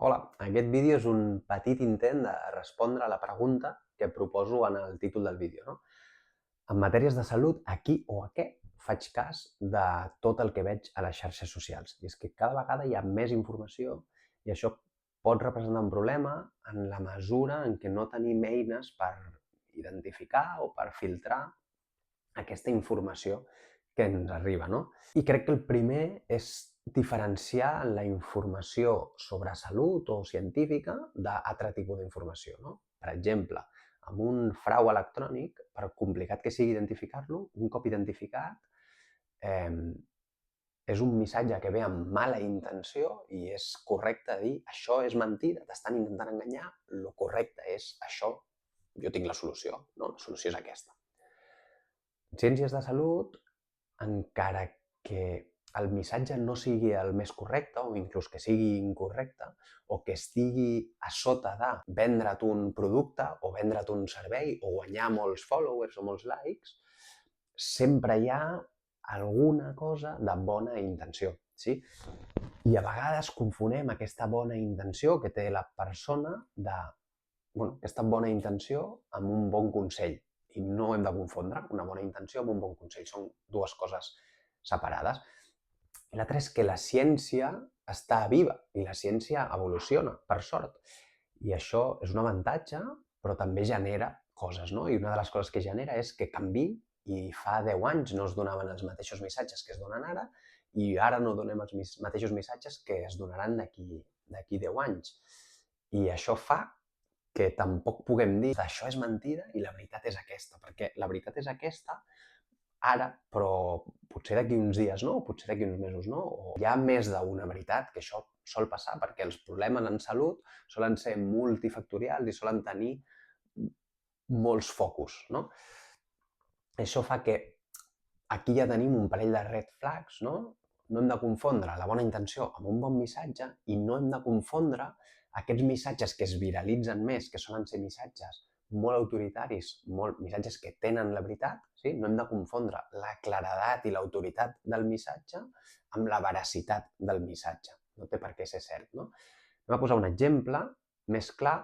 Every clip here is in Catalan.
Hola, aquest vídeo és un petit intent de respondre a la pregunta que proposo en el títol del vídeo, no? En matèries de salut, a qui o a què faig cas de tot el que veig a les xarxes socials? I és que cada vegada hi ha més informació i això pot representar un problema en la mesura en què no tenim eines per identificar o per filtrar aquesta informació que ens arriba, no? I crec que el primer és diferenciar la informació sobre salut o científica d'altre tipus d'informació, no? Per exemple, amb un frau electrònic, per complicat que sigui identificar-lo, un cop identificat, eh, és un missatge que ve amb mala intenció i és correcte dir això és mentida, t'estan intentant enganyar, el correcte és això, jo tinc la solució, no? La solució és aquesta. En ciències de salut, encara que el missatge no sigui el més correcte o inclús que sigui incorrecte o que estigui a sota de vendre't un producte o vendre't un servei o guanyar molts followers o molts likes, sempre hi ha alguna cosa de bona intenció, sí? I a vegades confonem aquesta bona intenció que té la persona aquesta bona intenció amb un bon consell. I no hem de confondre una bona intenció amb un bon consell. Són dues coses separades. I l'altre és que la ciència està viva i la ciència evoluciona, per sort. I això és un avantatge, però també genera coses, no? I una de les coses que genera és que canvi i fa 10 anys no es donaven els mateixos missatges que es donen ara i ara no donem els mateixos missatges que es donaran d'aquí 10 anys. I això fa que tampoc puguem dir això és mentida i la veritat és aquesta, perquè la veritat és aquesta ara, però potser d'aquí uns dies no, o potser d'aquí uns mesos no, o hi ha més d'una veritat, que això sol passar, perquè els problemes en salut solen ser multifactorials i solen tenir molts focus, no? Això fa que aquí ja tenim un parell de red flags, no? No hem de confondre la bona intenció amb un bon missatge i no hem de confondre aquests missatges que es viralitzen més, que solen ser missatges molt autoritaris, missatges que tenen la veritat, sí? No hem de confondre la claredat i l'autoritat del missatge amb la veracitat del missatge. No té per què ser cert, no? Anem a posar un exemple més clar.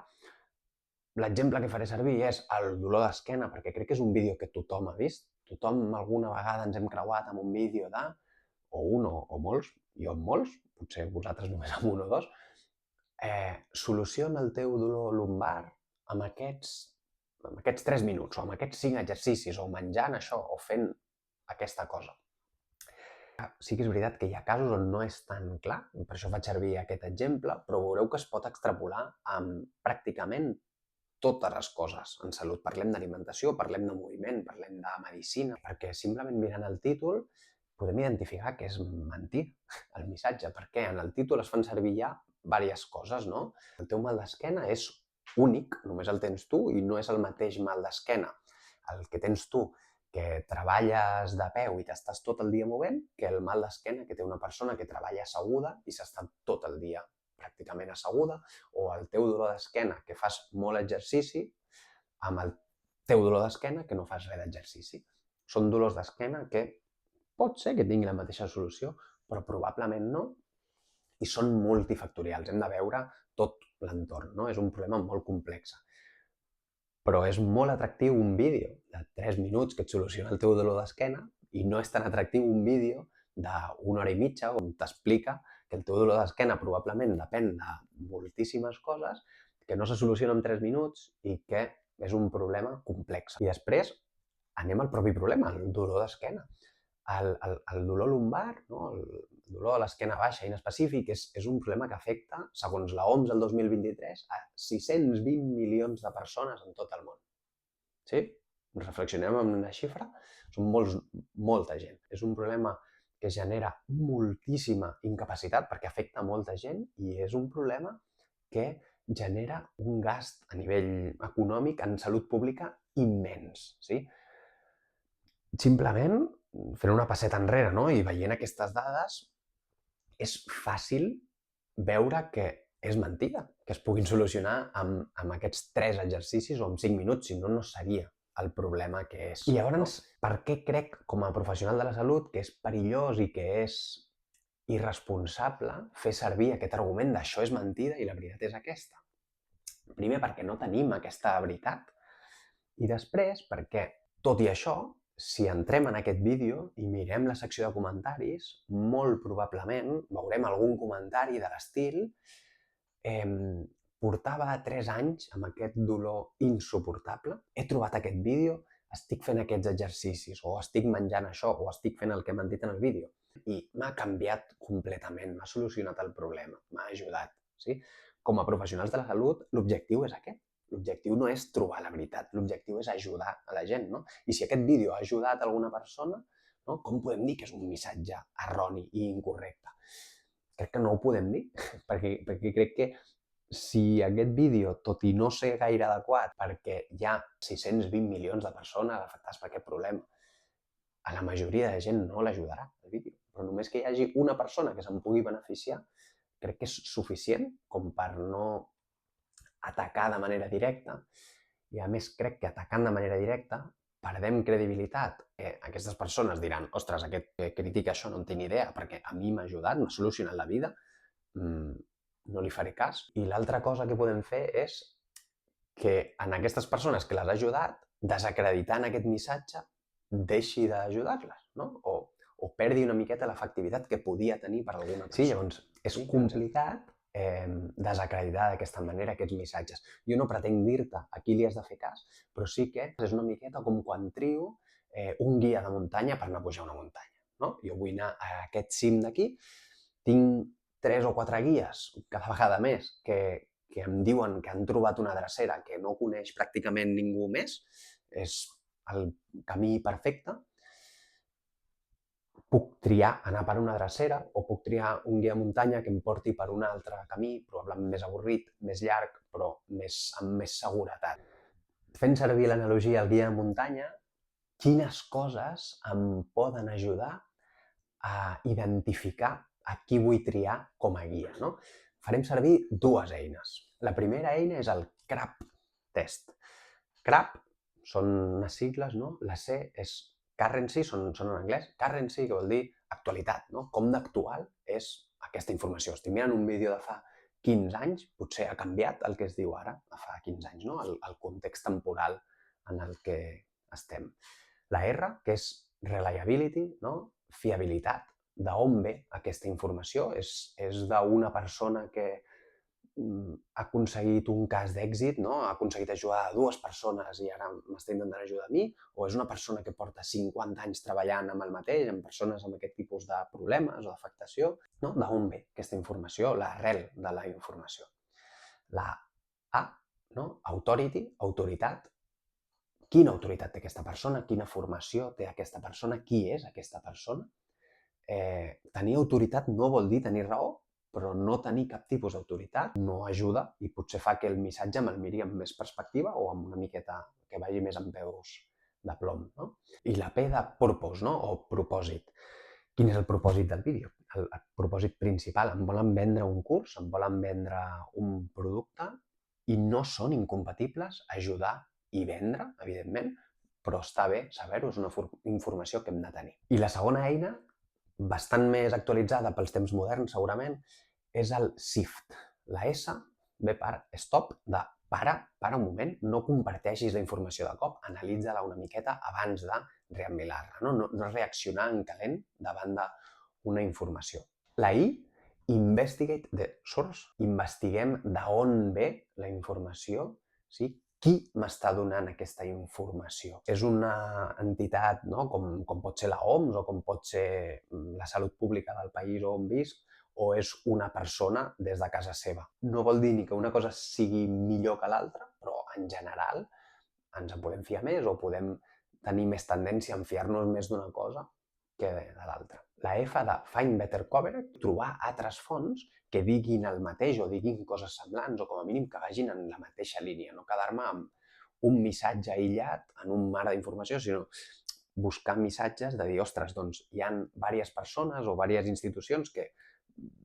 L'exemple que faré servir és el dolor d'esquena, perquè crec que és un vídeo que tothom ha vist. Tothom alguna vegada ens hem creuat amb un vídeo o un o molts, jo amb molts, potser vosaltres només amb un o dos, soluciona el teu dolor lumbar amb aquests 3 minuts, o amb aquests 5 exercicis, o menjant això, o fent aquesta cosa. Sí que és veritat que hi ha casos on no és tan clar, per això faig servir aquest exemple, però veureu que es pot extrapolar amb pràcticament totes les coses en salut. Parlem d'alimentació, parlem de moviment, parlem de medicina, perquè simplement mirant el títol podem identificar que és mentida el missatge, perquè en el títol es fan servir ja diverses coses, no? El teu mal d'esquena és únic, només el tens tu i no és el mateix mal d'esquena el que tens tu que treballes de peu i t'estàs tot el dia movent que el mal d'esquena que té una persona que treballa asseguda i s'està tot el dia pràcticament asseguda, o el teu dolor d'esquena que fas molt exercici amb el teu dolor d'esquena que no fas res d'exercici. Són dolors d'esquena que pot ser que tingui la mateixa solució, però probablement no, i són multifactorials. Hem de veure tot l'entorn, no? És un problema molt complex. Però és molt atractiu un vídeo de 3 minuts que et soluciona el teu dolor d'esquena i no és tan atractiu un vídeo d'una hora i mitja on t'explica que el teu dolor d'esquena probablement depèn de moltíssimes coses que no se solucionen en 3 minuts i que és un problema complex. I després anem al propi problema, el dolor d'esquena. El dolor lumbar, no? El dolor de l'esquena baixa en específic, és un problema que afecta, segons l'OMS el 2023, a 620 milions de persones en tot el món. Sí? Reflexionem en una xifra, són molta gent. És un problema que genera moltíssima incapacitat perquè afecta molta gent i és un problema que genera un gast a nivell econòmic en salut pública immens. Sí? Simplement, fent una passeta enrere, no? I veient aquestes dades, és fàcil veure que és mentida, que es puguin solucionar amb aquests 3 exercicis o amb 5 minuts, si no, no seria el problema que és. I llavors, per què crec, com a professional de la salut, que és perillós i que és irresponsable fer servir aquest argument d'això és mentida i la veritat és aquesta. Primer, perquè no tenim aquesta veritat, i després perquè, tot i això, si entrem en aquest vídeo i mirem la secció de comentaris, molt probablement veurem algun comentari de l'estil portava 3 anys amb aquest dolor insuportable, he trobat aquest vídeo, estic fent aquests exercicis, o estic menjant això, o estic fent el que m'han dit en el vídeo, i m'ha canviat completament, m'ha solucionat el problema, m'ha ajudat. Sí? Com a professionals de la salut, l'objectiu és aquest. L'objectiu no és trobar la veritat, l'objectiu és ajudar a la gent, no? I si aquest vídeo ha ajudat alguna persona, no? Com podem dir que és un missatge erroni i incorrecte? Crec que no ho podem dir, perquè crec que si aquest vídeo, tot i no ser gaire adequat, perquè hi ha 620 milions de persones afectades per aquest problema, a la majoria de gent no l'ajudarà, el vídeo. Però només que hi hagi una persona que se'n pugui beneficiar, crec que és suficient com per no atacar de manera directa, i a més crec que atacant de manera directa perdem credibilitat. Aquestes persones diran, ostres, aquest que critica això no en té ni idea, perquè a mi m'ha ajudat, m'ha solucionat la vida, no li faré cas. I l'altra cosa que podem fer és que en aquestes persones que les ha ajudat, desacreditant aquest missatge, deixi d'ajudar-les, no? O perdi una miqueta l'efectivitat que podia tenir per alguna persona. Sí, llavors és complicat desacreditar d'aquesta manera aquests missatges. Jo no pretenc dir-te a qui li has de fer cas, però sí que és una miqueta com quan trio un guia de muntanya per anar a pujar una muntanya. No? Jo vull anar a aquest cim d'aquí, tinc 3 o 4 guies, cada vegada més, que em diuen que han trobat una drecera que no coneix pràcticament ningú més, és el camí perfecte. Puc triar anar per una drecera o puc triar un guia de muntanya que em porti per un altre camí, probablement més avorrit, més llarg, però amb més seguretat. Fent servir l'analogia al guia de muntanya, quines coses em poden ajudar a identificar a qui vull triar com a guia, no? Farem servir 2 eines. La primera eina és el CRAP test. CRAP són unes sigles, no? La C és currency, són en anglès. Currency, que vol dir actualitat, no? Com d'actual és aquesta informació. Estic mirant un vídeo de fa 15 anys, potser ha canviat el que es diu ara, de fa 15 anys, no? El context temporal en el que estem. La R, que és reliability, no? Fiabilitat. D'on ve aquesta informació? És d'una persona que ha aconseguit un cas d'èxit, no? Ha aconseguit ajudar a 2 persones i ara m'està intentant ajudar a mi, o és una persona que porta 50 anys treballant amb el mateix, amb persones amb aquest tipus de problemes o d'afectació, no? D'on ve aquesta informació, l'arrel de la informació. La A, no? Authority, autoritat. Quina autoritat té aquesta persona? Quina formació té aquesta persona? Qui és aquesta persona? Tenir autoritat no vol dir tenir raó, però no tenir cap tipus d'autoritat no ajuda i potser fa que el missatge me'l miri amb més perspectiva o amb una miqueta que vagi més amb peus de plom, no? I la P de purpose, no? O propòsit. Quin és el propòsit del vídeo? El propòsit principal. Em volen vendre un curs, em volen vendre un producte i no són incompatibles ajudar i vendre, evidentment, però està bé saber-ho, és una informació que hem de tenir. I la segona eina, bastant més actualitzada pels temps moderns, segurament, és el SIFT. La S ve per stop, de para un moment, no comparteixis la informació de cop, analitza-la una miqueta abans de reenviar-la, no reaccionar en calent davant d'una informació. La I, investigate the source, investiguem d'on ve la informació, sí? Qui m'està donant aquesta informació? És una entitat, no? com pot ser l'OMS o com pot ser la salut pública del país on visc, o és una persona des de casa seva. No vol dir ni que una cosa sigui millor que l'altra, però en general ens en podem fiar més o podem tenir més tendència a fiar-nos més d'una cosa que de l'altra. La F de find better coverage, trobar altres fonts que diguin el mateix o diguin coses semblants o com a mínim que vagin en la mateixa línia, no quedar-me amb un missatge aïllat en un mar d'informació, sinó buscar missatges de dir, ostres, doncs hi ha diverses persones o diverses institucions que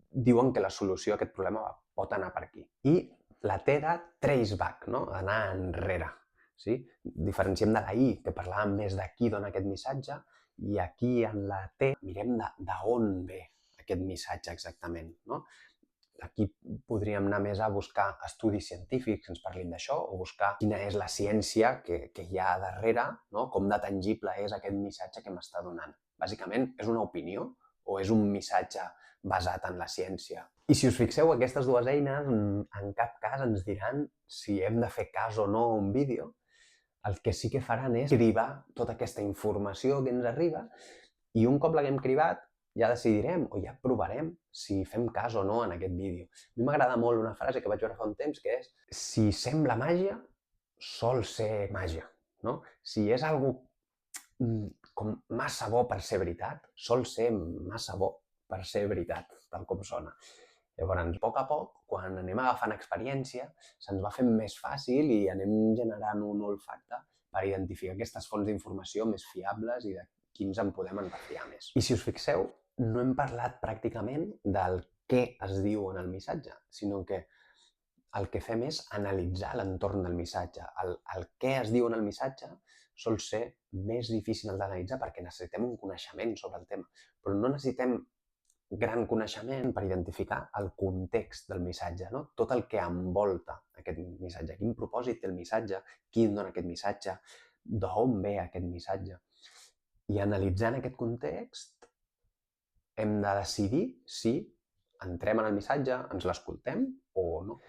diuen que la solució a aquest problema pot anar per aquí. I la T de trace back, no? Anar enrere. Sí? Diferenciem de la I, que parlàvem més de qui dona aquest missatge, i aquí en la T mirem d'on ve aquest missatge exactament, no? Aquí podríem anar més a buscar estudis científics que ens parlin d'això o buscar quina és la ciència que hi ha darrere, no? Com de tangible és aquest missatge que m'està donant. Bàsicament, és una opinió o és un missatge basat en la ciència? I si us fixeu, aquestes dues eines en cap cas ens diran si hem de fer cas o no a un vídeo. El que sí que faran és cribar tota aquesta informació que ens arriba i un cop l'haguem cribat ja decidirem o ja provarem si fem cas o no en aquest vídeo. A mi m'agrada molt una frase que vaig veure fa un temps que és si sembla màgia, sol ser màgia, no? Si és algo com massa bo per ser veritat, sol ser massa bo per ser veritat, tal com sona. Llavors, a poc, quan anem agafant experiència, se'ns va fent més fàcil i anem generant un olfacte per identificar aquestes fonts d'informació més fiables i de quins en podem refiar més. I si us fixeu, no hem parlat pràcticament del què es diu en el missatge, sinó que el que fem és analitzar l'entorn del missatge. El què es diu en el missatge sol ser més difícil d'analitzar perquè necessitem un coneixement sobre el tema, però no necessitem gran coneixement per identificar el context del missatge, no? Tot el que envolta aquest missatge, quin propòsit té el missatge, qui dona aquest missatge, d'on ve aquest missatge. I analitzant aquest context hem de decidir si entrem en el missatge, ens l'escoltem o no.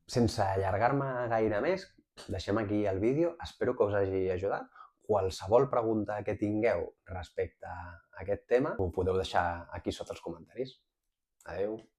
Sense allargar-me gaire més, deixem aquí el vídeo, espero que us hagi ajudat. Qualsevol pregunta que tingueu respecte a aquest tema ho podeu deixar aquí sota els comentaris. Adeu!